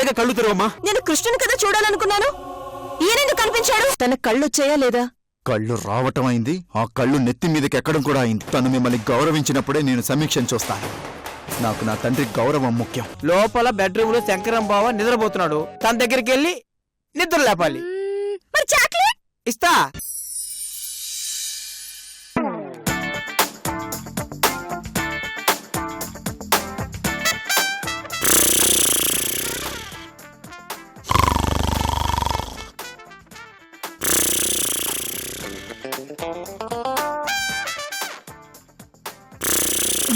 ఒక్కసారిగా కళ్ళు తెరవమ్మా. నేను కృష్ణుని కదా చూడాలనుకున్నాను. ఈయనెందుకు కనిపించాడు? తన కళ్ళొచ్చాయా లేదా? కళ్ళు రావటం అయింది, ఆ కళ్ళు నెత్తి మీదకి ఎక్కడం కూడా అయింది. తను మిమ్మల్ని గౌరవించినప్పుడే నేను సమీక్షను చూస్తాను. నాకు నా తండ్రి గౌరవం ముఖ్యం. లోపల బెడ్రూమ్ లో శంకరం బావ నిద్రపోతున్నాడు. తన దగ్గరికి వెళ్ళి నిద్ర లేపాలి. మరి చాక్లెట్ ఇస్తా.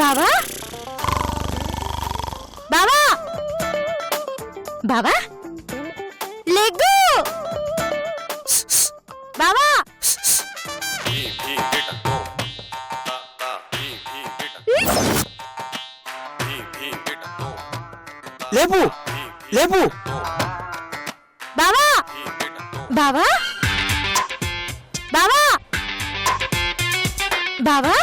బావా బావా బావా లెగ్గు బావా. లేపు లేపు బావా బావా బావా బావా.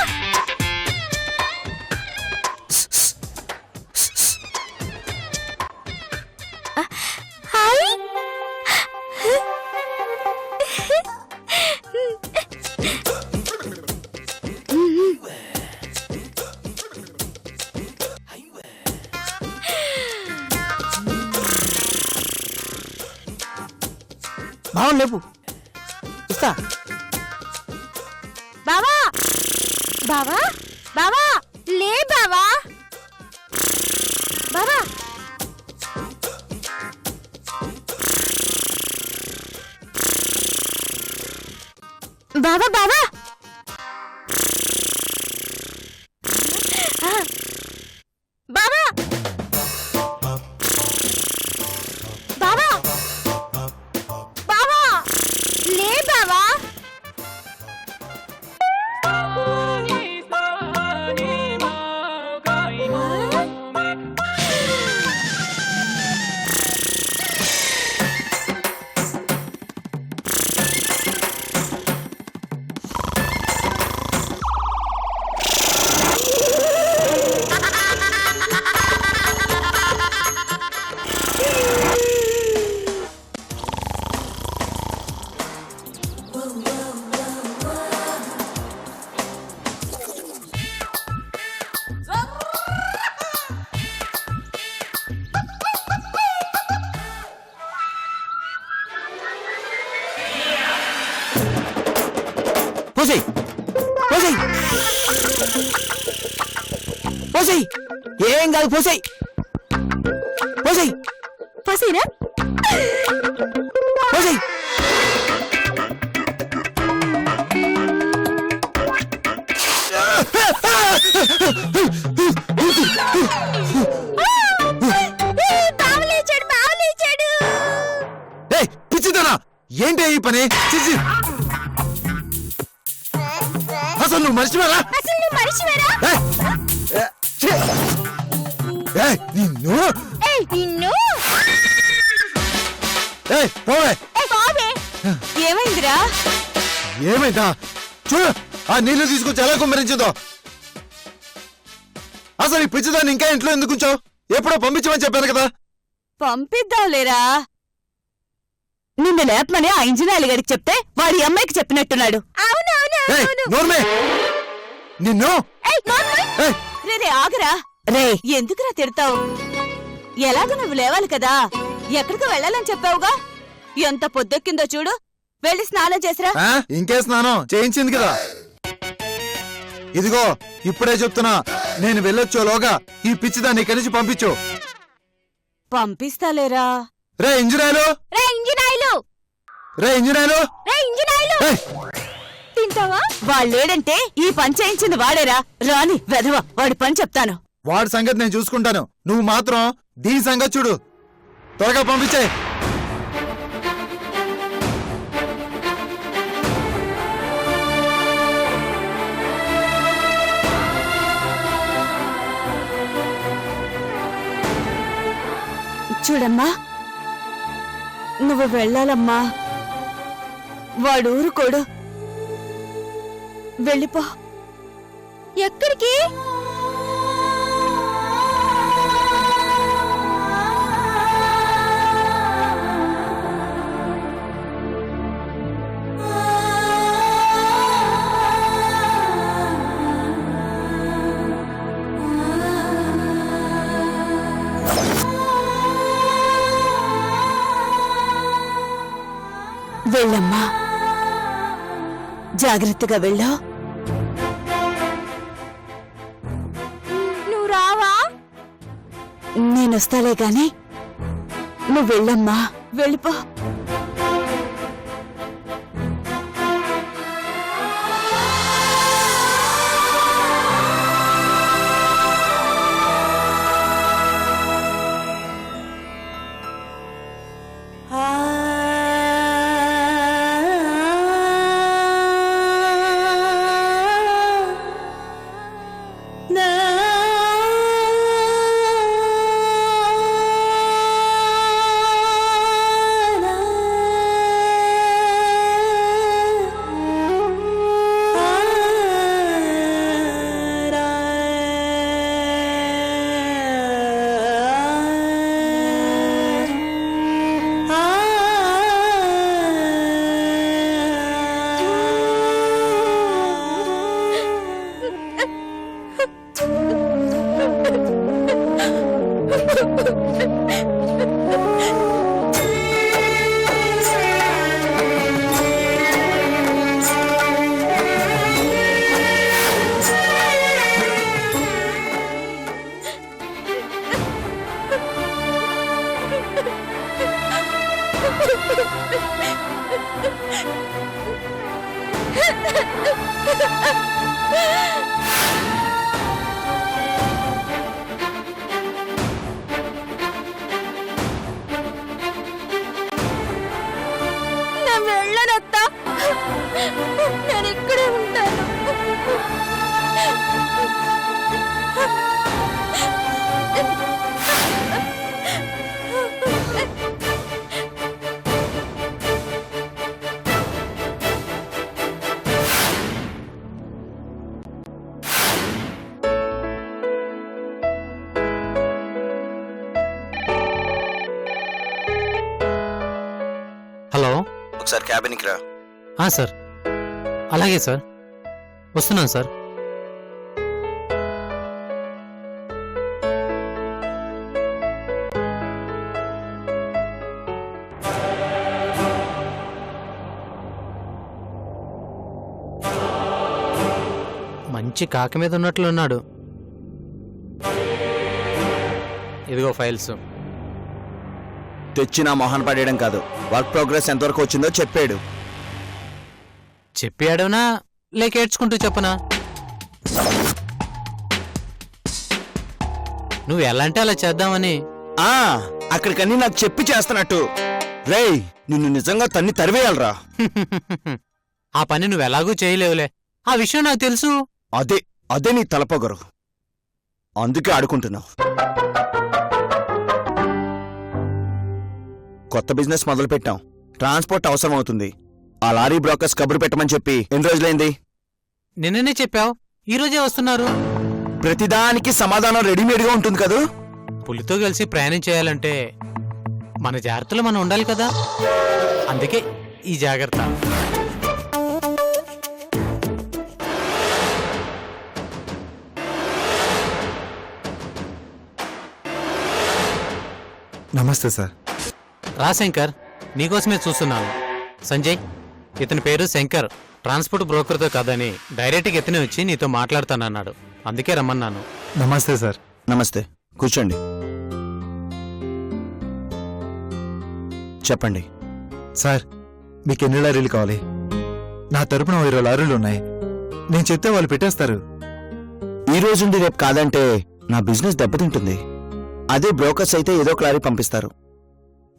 హాయ్. బావ లేపు ఇస్తా. బావా బావా బావా లే బావా బావా. బావా బావా బావా బావా బావా లే బావా. పోసేయ్ పోసేయ్ పోసేయ్. ఏం కాదు పోసేయ్ పోసేయ్ పసిరా పోసేయ్. పిచ్చిదనా ఏంటి ఈ పని? అసలు నువ్వు మర్చిపోరా? నిన్ను నిన్ను ఏమైందిరా? ఏమైందా చూడు, ఆ నీళ్లు తీసుకొచ్చి ఎలా కుమ్మరించిందో. అసలు ఈ పిచ్చిదాన్ని ఇంకా ఇంట్లో ఎందుకు ఉంచావు? ఎప్పుడో పంపించమని చెప్పాను కదా. పంపిద్దాంలేరా. నిన్ను లేపమని ఆ ఇంజనీర్ గారికి చెప్తే వాడి అమ్మాయికి చెప్పినట్టున్నాడు. నోర్మే నిన్ను. రే ఆగరా. రే ఎందుకురా తిడతావు? ఎలాగో నువ్వు లేవాలి కదా. ఎక్కడికి వెళ్ళాలని చెప్పావుగా. ఎంత పొద్దెక్కిందో చూడు. వెళ్ళి స్నానం చేసిరా. ఇంకే స్నానం చేయించింది కదా. ఇదిగో ఇప్పుడే చెప్తున్నా, నేను వెళ్ళొచ్చోలోగా ఈ పిచ్చిదాన్ని ఇక్కడి నుంచి పంపించు. పంపిస్తాలేరా. రే ఇంజనీరు, రే ఇంజనీరు, తింటావా? వాళ్ళేడంటే ఈ పని చేయించింది వాడేరా. రాని వెధవ, వాడి పని చెప్తాను. వాడి సంగతి నేను చూసుకుంటాను. నువ్వు మాత్రం దీని సంగతి చూడు. త్వరగా పంపించే. చూడమ్మా, నువ్వు వెళ్ళాలమ్మా. వాడు ఊరుకోడు. వెళ్ళిపో. ఎక్కడికి? వెళ్ళమ్మా, జాగ్రత్తగా వెళ్ళు. నువ్వు రావా? నేనొస్తాలే గాని నువ్వు వెళ్ళమ్మా, వెళ్ళిపో. నేను వెళ్ళనత్తా, నేను ఇక్కడే ఉంటాను. హలో. ఒకసారి క్యాబిన్కి రా. సార్, అలాగే సార్, వస్తున్నాను సార్. మంచి కాకి మీద ఉన్నట్లున్నాడు. ఇదిగో ఫైల్స్. తెచ్చి నా మొహన్ పడేయడం కాదు, వర్క్ ప్రోగ్రెస్ ఎంతవరకు వచ్చిందో చెప్పాడు. చెప్పి అడవనా లేక ఏడ్చుకుంటూ చెప్పనా? నువ్వు ఎలా అంటే అలా చేద్దామని. అక్కడికన్నీ నాకు చెప్పి చేస్తున్నట్టు. రేయ్, నిన్ను నిజంగా తన్ని తరివేయాలరా. ఆ పని నువ్వు ఎలాగూ చేయలేవులే, ఆ విషయం నాకు తెలుసు. అదే నీ తలపొగరు, అందుకే ఆడుకుంటున్నావు. కొత్త బిజినెస్ మొదలు పెట్టాం, ట్రాన్స్పోర్ట్ అవసరం అవుతుంది. ఆ లారీ బ్రోకర్స్ కబురు పెట్టమని చెప్పి ఎన్ని రోజులైంది? నిన్ననే చెప్పావు, ఈరోజే వస్తున్నారు. ప్రతిదానికి సమాధానం రెడీమేడ్గా ఉంటుంది కదూ. పులితో కలిసి ప్రయాణం చేయాలంటే మన జాగ్రత్తలో మనం ఉండాలి కదా, అందుకే ఈ జాగ్రత్త. నమస్తే సార్. రా శంకర్, నీకోసమే చూస్తున్నాను. సంజయ్, ఇతని పేరు శంకర్, ట్రాన్స్పోర్ట్ బ్రోకర్తో కాదని డైరెక్ట్గా ఇతనే వచ్చి నీతో మాట్లాడతానన్నాడు, అందుకే రమ్మన్నాను. నమస్తే సార్. నమస్తే, కూర్చోండి. చెప్పండి సార్. మీకు ఎన్ని లారీలు కావాలి? నా తరపున 20 లారీలు ఉన్నాయి. నేను చెప్తే వాళ్ళు పెట్టేస్తారు. ఈ రోజుండి రేపు కాదంటే నా బిజినెస్ దెబ్బతింటుంది. అదే బ్రోకర్స్ అయితే ఏదో ఒక లారీ పంపిస్తారు,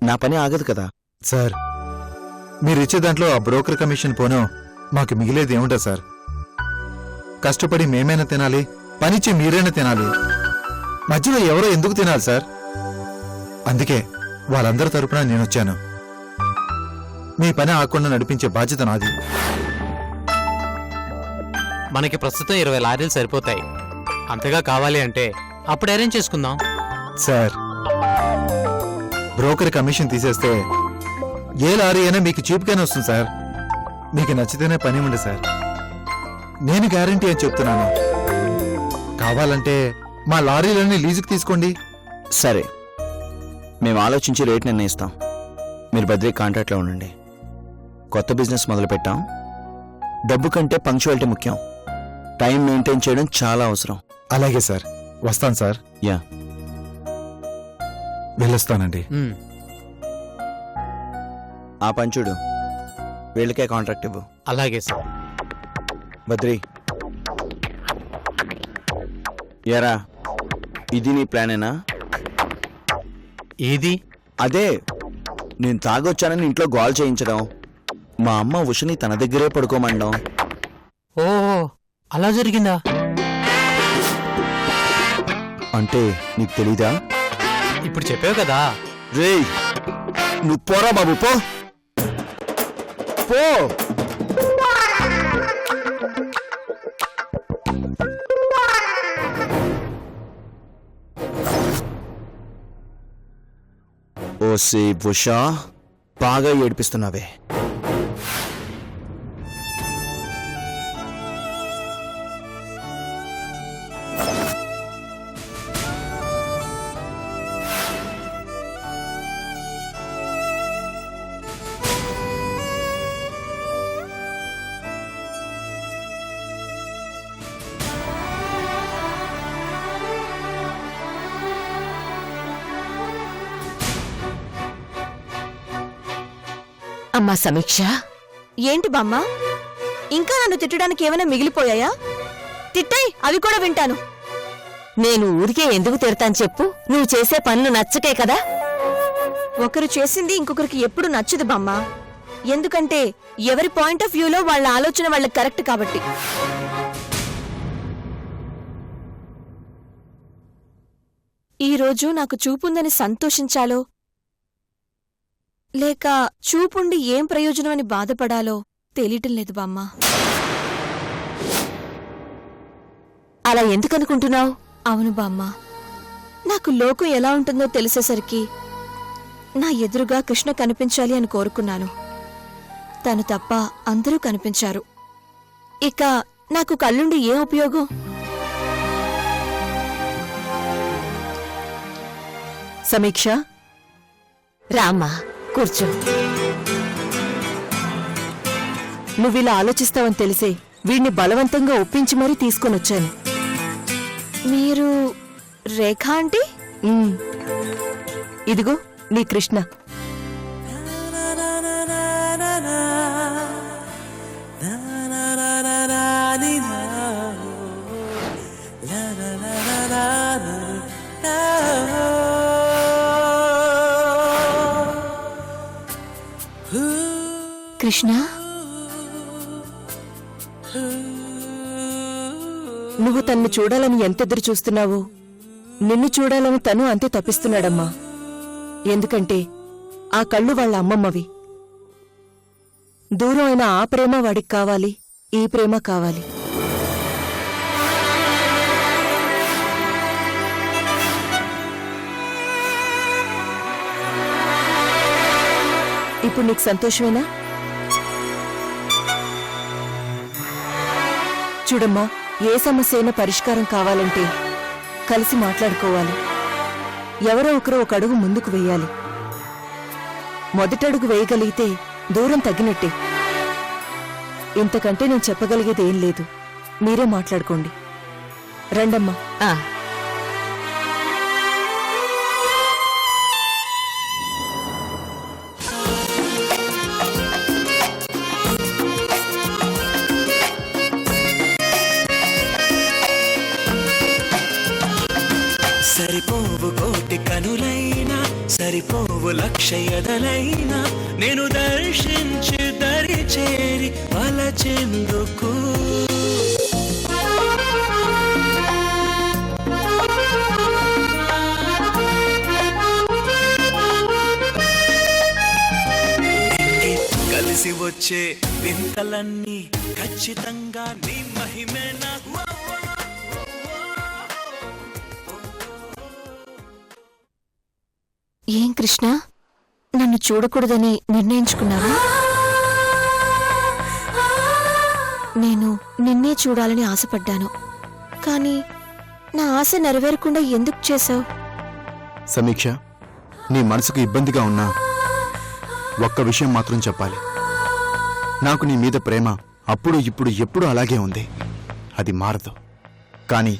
నా పని ఆగదు కదా. సార్, మీరిచ్చే దాంట్లో ఆ బ్రోకర్ కమిషన్ పోను మాకు మిగిలేది ఏముంటా సార్? కష్టపడి మేమైనా తినాలి, పనిచ్చి మీరైనా తినాలి. మధ్యలో ఎవరో ఎందుకు తినాలి సార్? అందుకే వాళ్ళందరి తరపున నేనొచ్చాను. మీ పని ఆకుండా నడిపించే బాధ్యత నాది. మనకి ప్రస్తుతం 20 లారీలు సరిపోతాయి. అంతగా కావాలి అంటే అప్పుడు అరేంజ్ చేసుకుందాం. సార్, బ్రోకర్ కమిషన్ తీసేస్తే ఏ లారీ అయినా మీకు చీప్గానే వస్తుంది సార్. మీకు నచ్చితేనే పని ఉండే సార్. నేను గ్యారంటీ అని చెప్తున్నాను. కావాలంటే మా లారీలన్నీ లీజుకి తీసుకోండి. సరే, మేము ఆలోచించి రేట్ నిర్ణయిస్తాం. మీరు బద్రీ కాంట్రాక్ట్లో ఉండండి. కొత్త బిజినెస్ మొదలుపెట్టాం. డబ్బు కంటే పంక్చువాలిటీ ముఖ్యం. టైం మెయింటైన్ చేయడం చాలా అవసరం. అలాగే సార్, వస్తాను సార్. యా, వెళ్ళొస్తానండి. ఉమ్, ఆ పంచుడు వీళ్ళకే కాంట్రాక్ట్ ఇవ్వు. అలాగే సార్. బద్రి, ఎరా ఇది నీ ప్లానేనా? ఏది? అదే, నేను తాగొచ్చానని ఇంట్లో గోల్ చేయించడం, మా అమ్మ ఉషని తన దగ్గరే పడుకోమండం. ఓ, అలా జరిగిందా? అంటే నీకు తెలీదా? ఇప్పుడు చెప్పావు కదా. రేయ్, నువ్వు పోరా బాబు, పో పో. ఓసే ఉషా, బాగా ఏడిపిస్తున్నావే. అమ్మా సమీక్ష, ఏంటి బామ్మ, ఇంకా నన్ను తిట్టడానికి ఏమైనా మిగిలిపోయాయా? తిట్టాయి, అవి కూడా వింటాను. నేను ఊరికే ఎందుకు తిడతాను చెప్పు? నువ్వు చేసే పనులు నచ్చకే కదా. ఒకరు చేసింది ఇంకొకరికి ఎప్పుడు నచ్చదు బామ్మ. ఎందుకంటే ఎవరి పాయింట్ ఆఫ్ వ్యూలో వాళ్ళ ఆలోచన వాళ్ళకి కరెక్ట్ కాబట్టి. ఈరోజు నాకు చూపుందని సంతోషించాలో లేక చూపుండి ఏం ప్రయోజనమని బాధపడాలో తెలియటం లేదు బామ్మ. అలా ఎందుకనుకుంటున్నావు? అవును బామ్మ, నాకు లోకం ఎలా ఉంటుందో తెలిసేసరికి నా ఎదురుగా కృష్ణ కనిపించాలి అని కోరుకున్నాను. తను తప్ప అందరూ కనిపించారు. ఇక నాకు కళ్ళుండి ఏం ఉపయోగం? సమీక్ష, రామ్మా కూర్చో. నువ్విలా ఆలోచిస్తావని తెలిసే వీడిని బలవంతంగా ఒప్పించి మరీ తీసుకొనొచ్చాను. మీరు రేఖ ఆంటీ? ఇదిగో నీ కృష్ణ. కృష్ణ, నువ్వు తన్ను చూడాలని ఎంతెదురు చూస్తున్నావో నిన్ను చూడాలని తను అంతే తప్పిస్తున్నాడమ్మా. ఎందుకంటే ఆ కళ్ళు వాళ్ళ అమ్మమ్మవి. దూరం అయిన ఆ ప్రేమ వాడికి కావాలి, ఈ ప్రేమ కావాలి. ఇప్పుడు నీకు సంతోషమేనా? చూడమ్మా, ఏ సమస్య అయినా పరిష్కారం కావాలంటే కలిసి మాట్లాడుకోవాలి. ఎవరో ఒకరు ఒక అడుగు ముందుకు వెయ్యాలి. మొదటడుగు వేయగలిగితే దూరం తగ్గినట్టే. ఇంతకంటే నేను చెప్పగలిగేది ఏం లేదు. మీరే మాట్లాడుకోండి. రండమ్మా. సరిపోవు కోటి కనులైనా, సరిపోవు లక్ష ఎదలైనా, నేను దర్శించి దరి చేరి వలచెందుకు. కలిసి వచ్చే వింతలన్నీ ఖచ్చితంగా నీ మహిమేనా. ఏం కృష్ణ, నన్ను చూడకూడదని నిర్ణయించుకున్నావా? నేను నిన్నే చూడాలని ఆశపడ్డాను, కానీ నా ఆశ నెరవేరకుండా ఎందుకు చేశావు? సమీక్ష, నీ మనసుకు ఇబ్బందిగా ఉన్నా ఒక్క విషయం మాత్రం చెప్పాలి. నాకు నీ మీద ప్రేమ అప్పుడు ఇప్పుడు ఎప్పుడు అలాగే ఉంది. అది మారదు. కానీ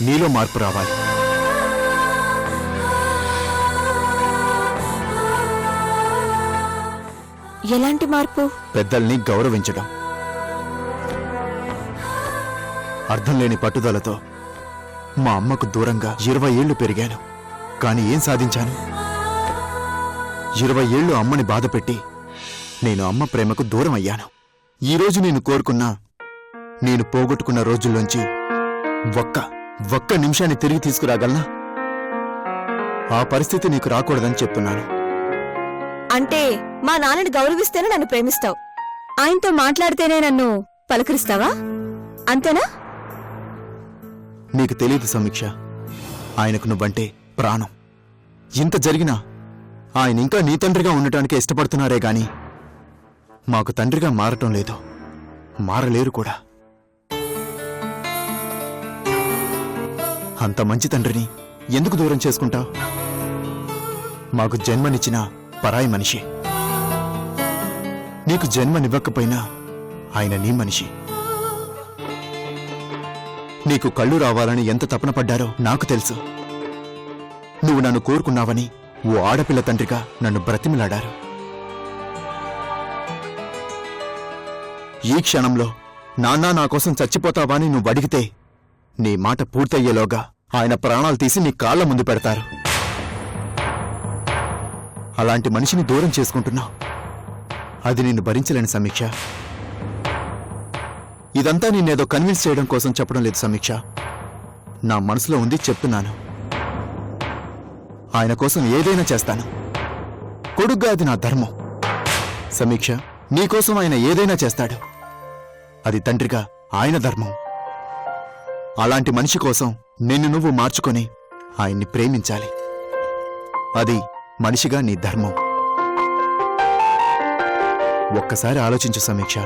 నీలో మార్పు రావాలి. ఎలాంటి మార్పు? పెద్దల్ని గౌరవించడం. అర్థం లేని పట్టుదలతో మా అమ్మకు దూరంగా 20 ఏళ్లు పెరిగాను. కానీ ఏం సాధించాను? 20 ఏళ్లు అమ్మని బాధపెట్టి నేను అమ్మ ప్రేమకు దూరం అయ్యాను. ఈరోజు నేను కోరుకున్నా నేను పోగొట్టుకున్న రోజుల్లోంచి ఒక్క నిమిషాన్ని తిరిగి తీసుకురాగలనా? ఆ పరిస్థితి నీకు రాకూడదని చెప్తున్నాను. అంటే మా నాన్నని గౌరవిస్తేనే నన్ను ప్రేమిస్తావు, ఆయనతో మాట్లాడితేనే నన్ను పలకరిస్తావా? అంతేనా? నీకు తెలియదు సమీక్ష, ఆయనకు నువ్వంటే ప్రాణం. ఇంత జరిగినా ఆయన ఇంకా నీ తండ్రిగా ఉండటానికి ఇష్టపడుతున్నారే గాని మాకు తండ్రిగా మారటం లేదు, మారలేరు కూడా. అంత మంచి తండ్రిని ఎందుకు దూరం చేసుకుంటావు? మాకు జన్మనిచ్చిన పరాయి మనిషి. నీకు జన్మనివ్వకపోయినా ఆయన నీ మనిషి. నీకు కళ్ళు రావాలని ఎంత తపన పడ్డారో నాకు తెలుసు. నువ్వు నన్ను కోరుకున్నావని ఓ ఆడపిల్ల తండ్రిగా నన్ను బ్రతిమిలాడారు. ఈ క్షణంలో నాన్నా నా కోసం చచ్చిపోతావా అని నువ్వు అడిగితే నీ మాట పూర్తయ్యేలోగా ఆయన ప్రాణాలు తీసి నీ కాళ్ల ముందు పెడతారు. అలాంటి మనిషిని దూరం చేసుకుంటున్నావు. అది నిన్ను భరించలేని సమీక్ష. ఇదంతా నిన్నేదో కన్విన్స్ చేయడం కోసం చెప్పడం లేదు సమీక్ష. నా మనసులో ఉంది, చెప్తున్నాను. ఆయన కోసం ఏదైనా చేస్తాను. కొడుగ్గా అది నా ధర్మం. సమీక్ష, నీకోసం ఆయన ఏదైనా చేస్తాడు. అది తండ్రిగా ఆయన ధర్మం. అలాంటి మనిషి కోసం నిన్ను నువ్వు మార్చుకొని ఆయన్ని ప్రేమించాలి. అది మనిషిగా నీ ధర్మం. ఒక్కసారి ఆలోచించు సమీక్ష.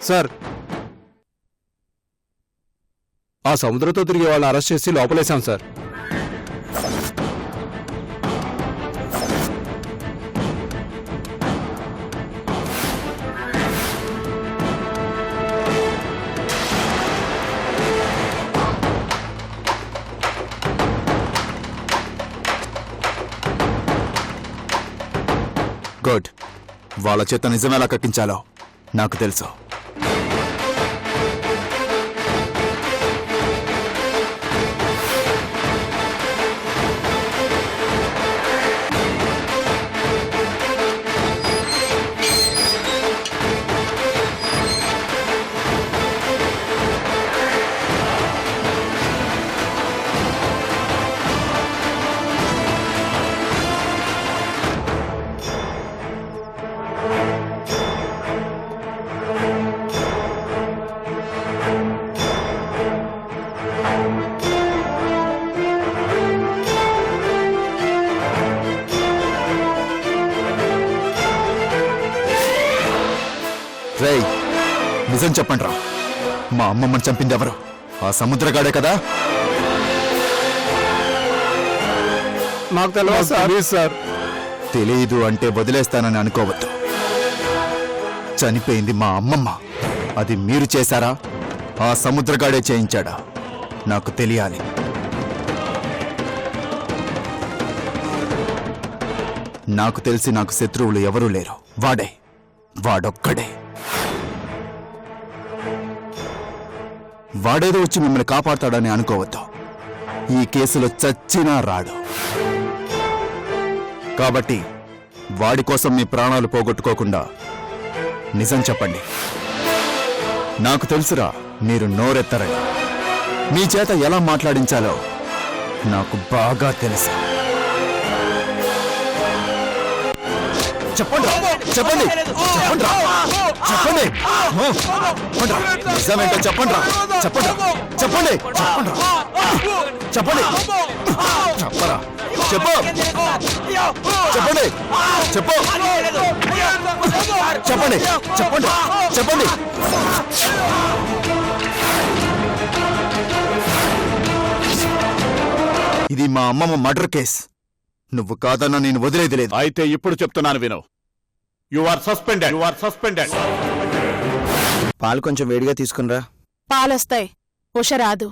సార్, ఆ సముద్రంతో తిరిగి వాళ్ళని అరెస్ట్ చేసి లోపలేశాం సార్. గుడ్. వాళ్ళ చేత నిజమేలా కక్కించాలో నాకు తెలుసు. రేయ్, నిజం చెప్పండి రా. మా అమ్మమ్మని చంపింది ఎవరు? ఆ సముద్రగాడే కదా? మాకు తెలియదు సార్. తెలీదు అంటే వదిలేస్తానని అనుకోవద్దు. చనిపోయింది మా అమ్మమ్మ. అది మీరు చేశారా, ఆ సముద్రగాడే చేయించాడా? నాకు తెలియాలి. నాకు తెలిసి నాకు శత్రువులు ఎవరూ లేరు. వాడొక్కడే. వాడేదో వచ్చి మిమ్మల్ని కాపాడతాడని అనుకోవద్దు. ఈ కేసులో చచ్చినా రాడు. కాబట్టి వాడి కోసం మీ ప్రాణాలు పోగొట్టుకోకుండా నిజం చెప్పండి. నాకు తెలుసురా మీరు నోరెత్తరని. మీ చేత ఎలా మాట్లాడించాలో నాకు బాగా తెలుసు. చెప్పండి చెప్పండి చెప్పండి చెప్పండి నిజమేంటో చెప్పండి చెప్పండి చెప్పండి చెప్పండి చెప్పరా చెప్పు చెప్పండి చెప్పు చెప్పండి చెప్పండి చెప్పండి. ఇది మా అమ్మమ్మ మర్డర్ కేస్. నువ్వు కాదన్నా నేను వదిలేది లేదు. అయితే ఇప్పుడు చెప్తున్నాను విను. You are suspended. పాలు కొంచెం వేడిగా తీసుకునిరా. పాలొస్తాయి, ఉష రాదు.